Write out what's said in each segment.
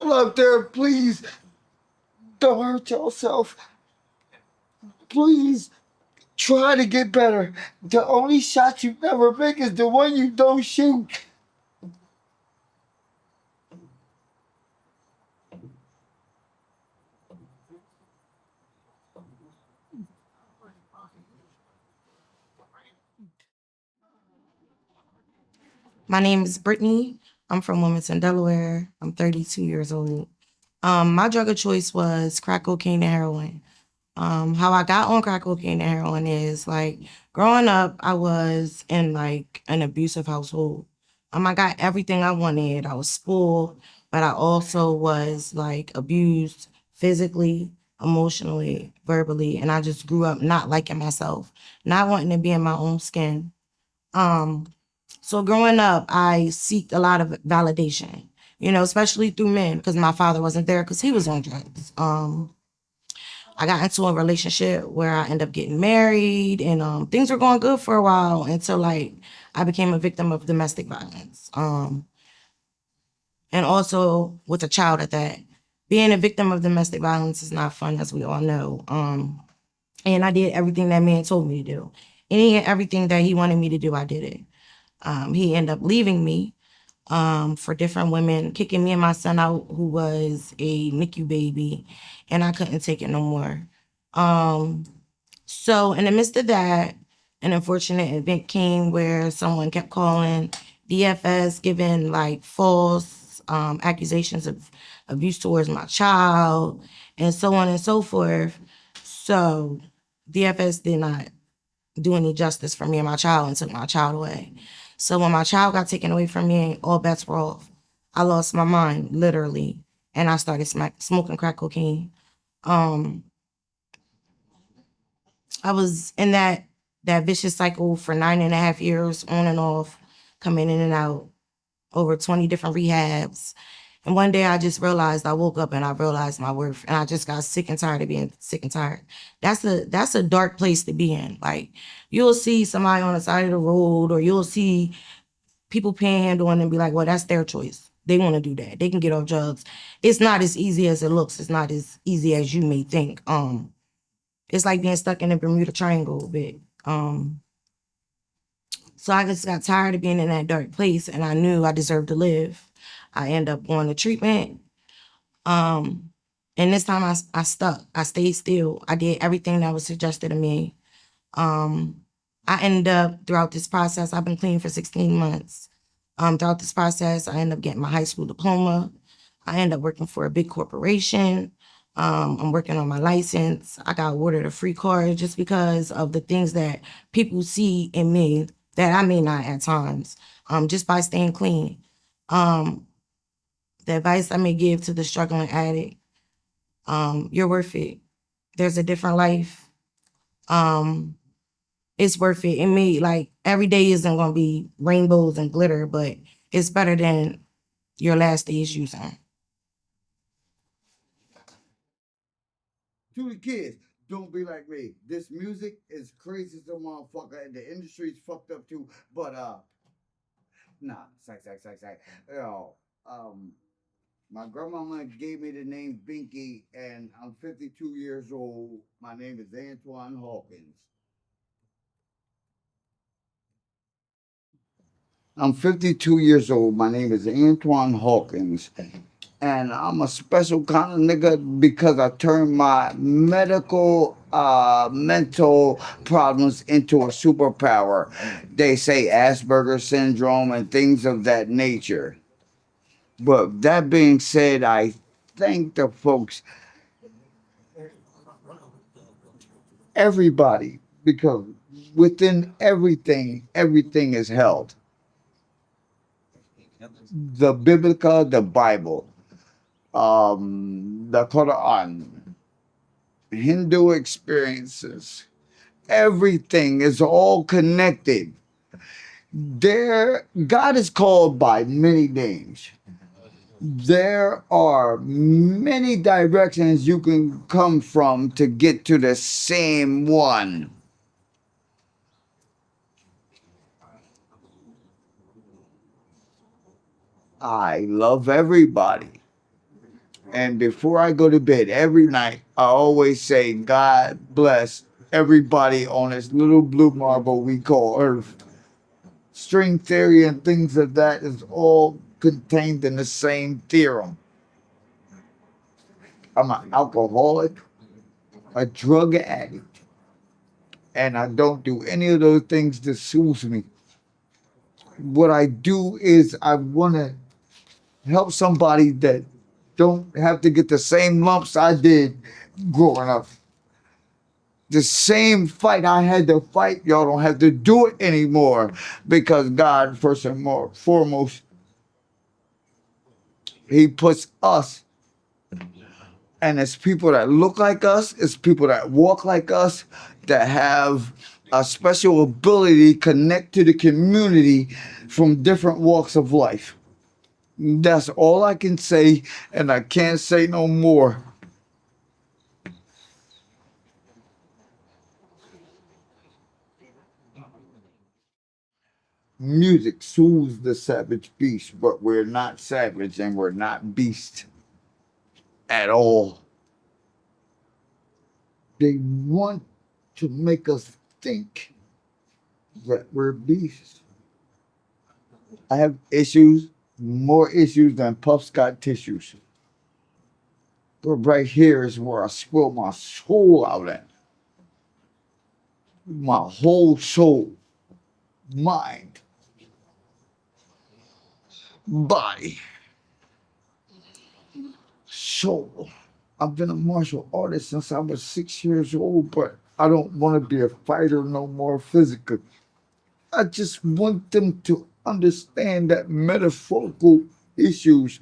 people out there, please don't hurt yourself. Please try to get better. The only shot you never make is the one you don't shoot. My name is Brittany. I'm from Wilmington, Delaware. I'm 32 years old. My drug of choice was crack cocaine and heroin. How I got on crack cocaine and heroin is like growing up, I was in like an abusive household. I got everything I wanted. I was spoiled, but I also was like abused physically, emotionally, verbally, and I just grew up not liking myself, not wanting to be in my own skin. Um, so growing up, I seeked a lot of validation, especially through men because my father wasn't there because he was on drugs. I got into a relationship where I ended up getting married and things were going good for a while until like I became a victim of domestic violence. And also with a child at that. Being a victim of domestic violence is not fun, as we all know. And I did everything that man told me to do. Any and everything that he wanted me to do, I did it. He ended up leaving me for different women, kicking me and my son out, who was a NICU baby, and I couldn't take it no more. Um, so in the midst of that, an unfortunate event came where someone kept calling DFS, giving like false accusations of abuse towards my child, and so on and so forth. So DFS did not do any justice for me and my child and took my child away. So when my child got taken away from me, all bets were off. I lost my mind, literally, and I started smoking crack cocaine. Um, I was in that vicious cycle for 9.5 years, on and off, coming in and out, over 20 different rehabs. And one day I just realized I woke up and I realized my worth, and I just got sick and tired of being sick and tired. That's a dark place to be in. Like you'll see somebody on the side of the road, or you'll see people panhandling and be like, well, that's their choice. They want to do that. They can get off drugs. It's not as easy as it looks. It's not as easy as you may think. It's like being stuck in the Bermuda Triangle a bit. So I just got tired of being in that dark place, and I knew I deserved to live. I ended up going to treatment. Um, and this time I stuck. I stayed still. I did everything that was suggested to me. Um, I ended up throughout this process, I've been clean for 16 months. Throughout this process, I ended up getting my high school diploma. I ended up working for a big corporation. I'm working on my license. I got awarded a free car just because of the things that people see in me that I may not at times, just by staying clean. Um, the advice I may give to the struggling addict, you're worth it. There's a different life. Um, it's worth it. It may like every day isn't gonna be rainbows and glitter, but it's better than your last day's using. To the kids, don't be like me. This music is crazy as a motherfucker, and the industry's fucked up too. But nah, psych. Yo, um, my grandmama gave me the name Binky, and I'm 52 years old. My name is Antoine Hawkins. I'm 52 years old. My name is Antoine Hawkins. And I'm a special kind of nigga because I turned my medical, mental problems into a superpower. They say Asperger's syndrome and things of that nature. But that being said, I thank the folks, everybody, because within everything, everything is held. The Biblica, the Bible, the Quran, Hindu experiences, everything is all connected. There, God is called by many names. There are many directions you can come from to get to the same one. I love everybody. And before I go to bed every night, I always say, God bless everybody on this little blue marble we call Earth. String theory and things of that is all contained in the same theorem. I'm an alcoholic, a drug addict, and I don't do any of those things that soothe me. What I do is I want to help somebody that don't have to get the same lumps I did growing up. The same fight I had to fight, y'all don't have to do it anymore because God, first and foremost, He puts us, and it's people that look like us, it's people that walk like us, that have a special ability to connect to the community from different walks of life. That's all I can say, and I can't say no more. Music soothes the savage beast, but we're not savage and we're not beast at all. They want to make us think that we're beasts. I have issues, more issues than Puff's got tissues. But right here is where I spill my soul out at. My whole soul, mind, body, soul. I've been a martial artist since I was 6 years old, but I don't want to be a fighter no more physically. I just want them to understand that metaphorical issues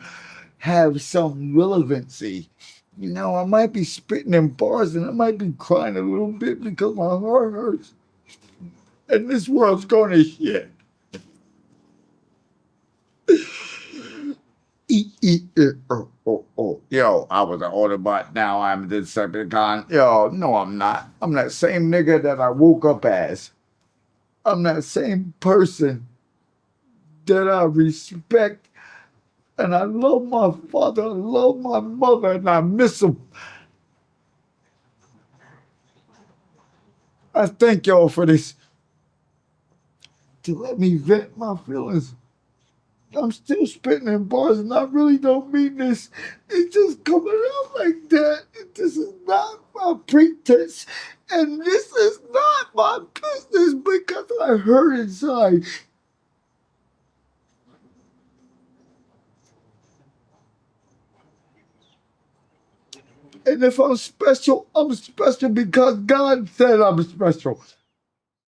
have some relevancy. You know, I might be spitting in bars and I might be crying a little bit because my heart hurts. And this world's going to shit. Yo, I was an Autobot, now I'm the Decepticon. Yo, no, I'm not. I'm that same nigga that I woke up as. I'm that same person that I respect. And I love my father, I love my mother, and I miss them. I thank y'all for this. To let me vent my feelings. I'm still spitting in bars and I really don't mean this. It's just coming out like that. This is not my pretense. And this is not my business because I hurt inside. And if I'm special because God said I'm special.